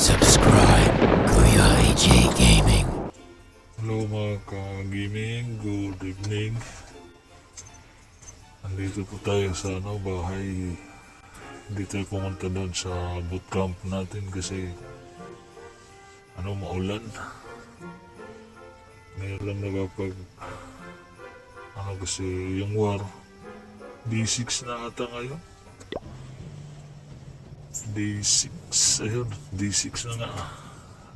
Subscribe, Kuya AJ Gaming. Hello mga ka-gaming, good evening. Nandito po tayo sa bahay. Hindi tayo pumunta doon sa bootcamp natin kasi maulan. Ngayon lang nakapag kasi yung war D6 na ata ngayon. D6, ayun, D6 na nga.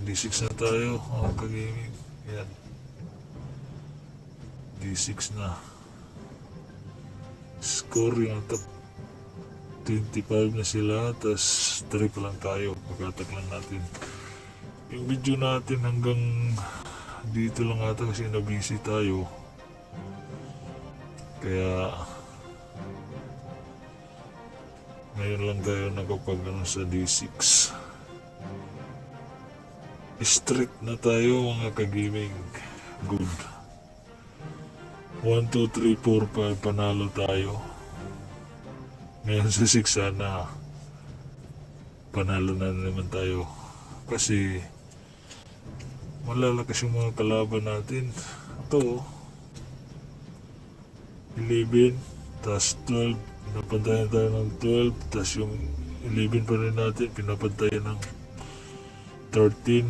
D6 na tayo, mga ka-gaming. Yan. D6 na. Score yung top 25 na sila, tas 3 pa lang tayo. Pagkatak lang natin. Yung video natin hanggang dito lang ata kasi na-busy tayo. Kaya ngayon lang tayo nakapag sa D6. Strict na tayo mga ka-gaming. Good. 1, 2, 3, 4, 5 panalo tayo. Ngayon sa 6 sana panalo na naman tayo. Kasi malalakas yung mga kalaban natin. Ito 11 tas 12. Pinapantayan tayo ng 12, tas yung 11 pa rin natin, pinapantayan ng 13,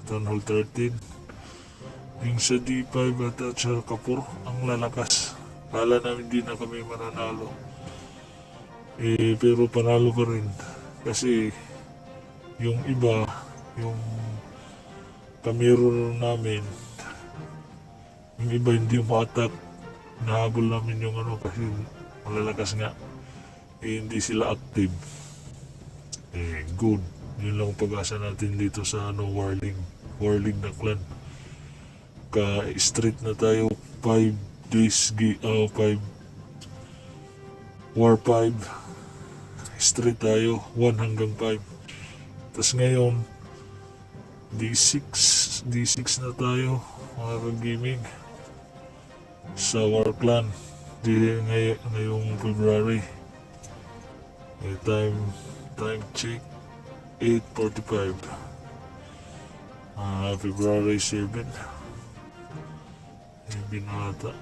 Town Hall 13. Yung sa D5 at sa Kapur, ang lalakas. Kala namin di na kami mananalo. Pero panalo pa rin. Kasi yung iba, yung kamero namin, yung iba hindi umatak. Nahabol namin yung kasi malalakas nga, hindi sila active. Good. Yun lang ang pag-asa natin dito sa Warling na clan. Ka-street na tayo 5 days, 5 War 5 street tayo 1 hanggang 5. Tas ngayon D6 na tayo mga ka-gaming sa War Clan. Ngayong February. Time check 8:45. February 7 ata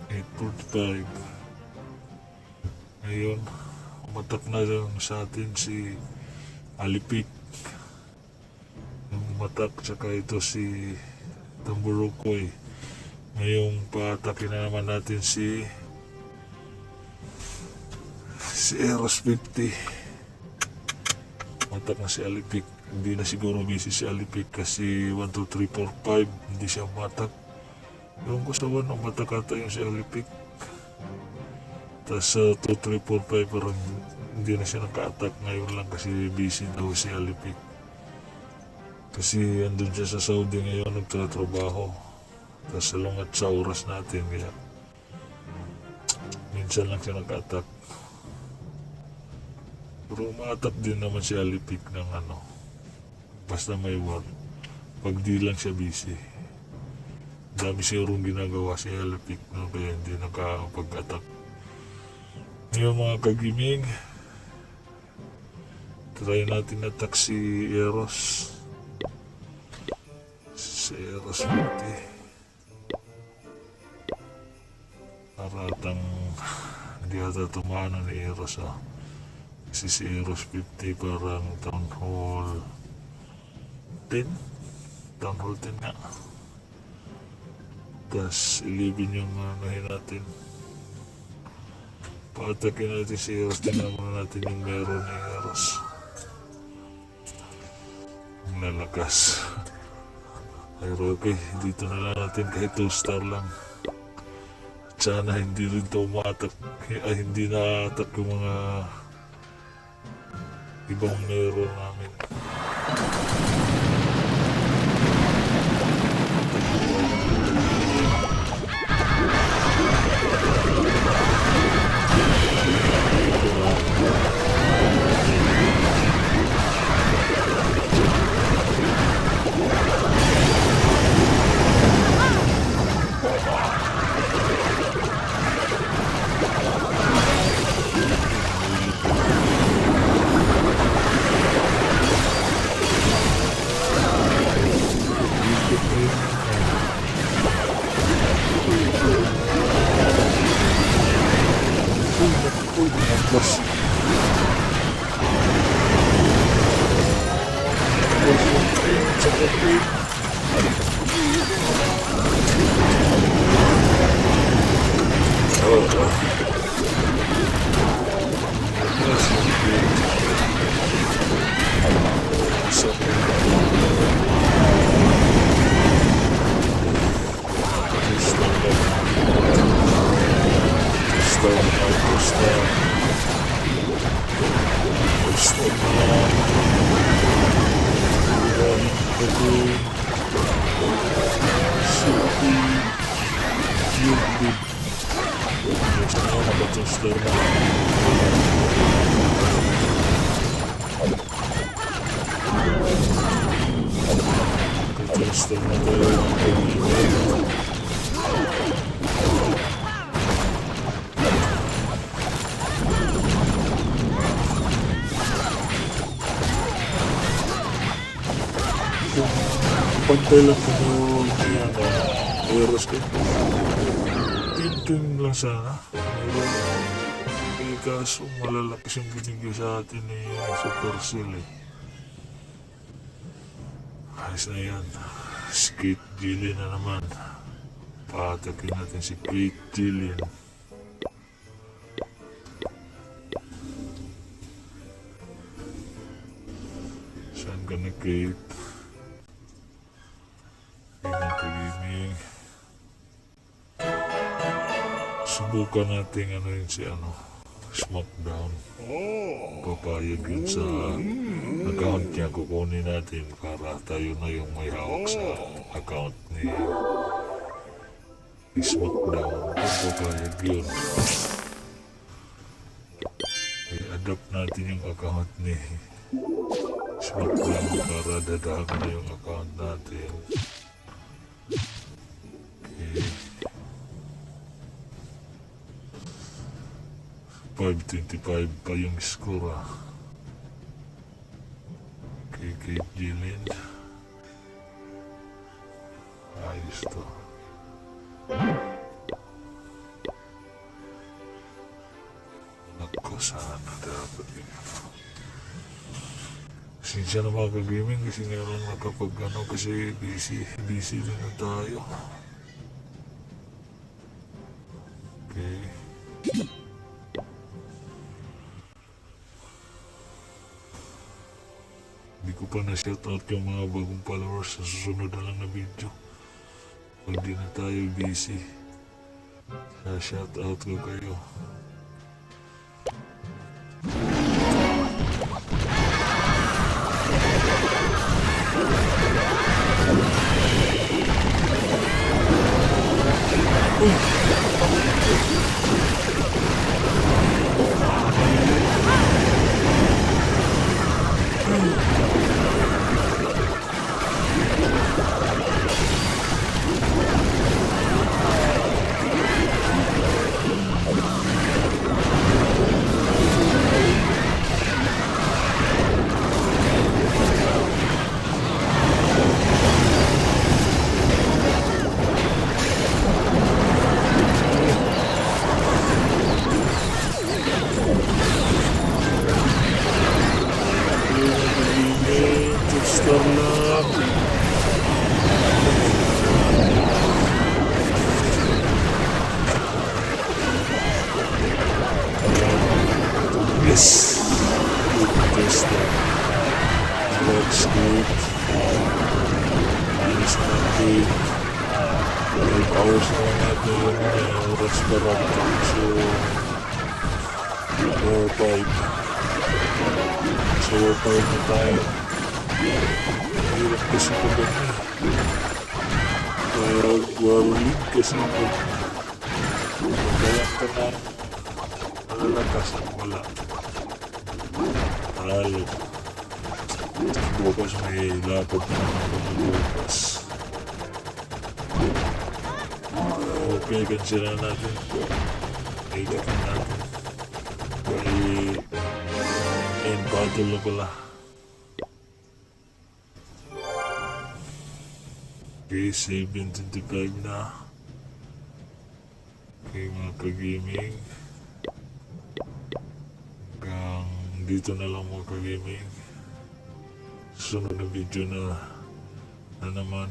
8:45. Ngayon umatak na lang sa atin si Alipik. Umatak tsaka ito si Tamburukoy. Ngayong paatakin na naman natin si Eros 50. Matak na si Alipik. Hindi na siguro busy si Alipik kasi 1, 2, 3, 4, 5 hindi siya matak. Yung ko sa 1 matak ata yung si Alipik. Tapos 2, 3, 4, 5 parang hindi na siya naka-attack ngayon lang kasi busy daw si Alipik. Kasi andun siya sa Saudi ngayon nagtatrabaho. Tapos salungat sa oras natin kaya minsan lang siya nag-attack. Pero umatak din naman si Alipik ng basta may war. Pag di lang siya busy. Dami sigurong ginagawa si Alipik kaya hindi nakapag-attack. Ngayon mga ka-gaming, try natin attack si Eros. Si Eros 50. Paratang hindi ata tumana ni Eros kasi si Eros 50 parang Town Hall 10 nga. Tas 11 yung natin. Paatakin natin si Eros. Tingnan muna natin yung meron ni Eros. Ang lalakas. Pero okay, dito na lang natin kahit 2-star lang. Sana hindi rin ito umatak, hindi na-attack yung mga ibang meron namin. Pagdating City Unit. Next na yan, nakatransfer na. Nakatransfer na tayo ng pag-ibig. Pantay lang ko yung eros ko. Pinting lang sana. Kaso malalaki siyang binigay sa atin ni Supercell eh. Ayos na yan. Skate Jillian na naman. Patakin natin si Kate Jillian. Saan ka na Kate? Pag-ibig. Subukan natin ano yun si Smackdown. Papayag yun sa account niya. Kukunin natin para tayo na yung may hawak sa account ni Smackdown. Papayag yun. I-adapt natin yung account ni Smackdown para dadahan na yung account natin. 525 pa yung score kay Kate Jillian. Ayos to. Nako, sana dapat yun. Sinsya na mga ka-gaming kasi nga lang nakapag kasi busy din na tayo. Okay. Hindi ko pa na-shoutout yung mga bagong followers sa susunod na lang na video. Pag di na tayo busy, sa-shoutout ko kayo. Yes! Good test. Looks good. Minus 98. 5 hours na lang natin yung oras para so 4-5. So 4-5 na tayo. Hirap kasi po ganyan. Warulig kasi po. Magalang ka na. Malalakas ang wala. Talo. Bukas may lapad na naman kami bukas. Okay, cancel na natin. Ikot na natin. May end battle na pala. Okay, 7:25 na. Okay, mga ka-gaming. Hanggang dito na lang mga ka-gaming. Sunod na video na naman.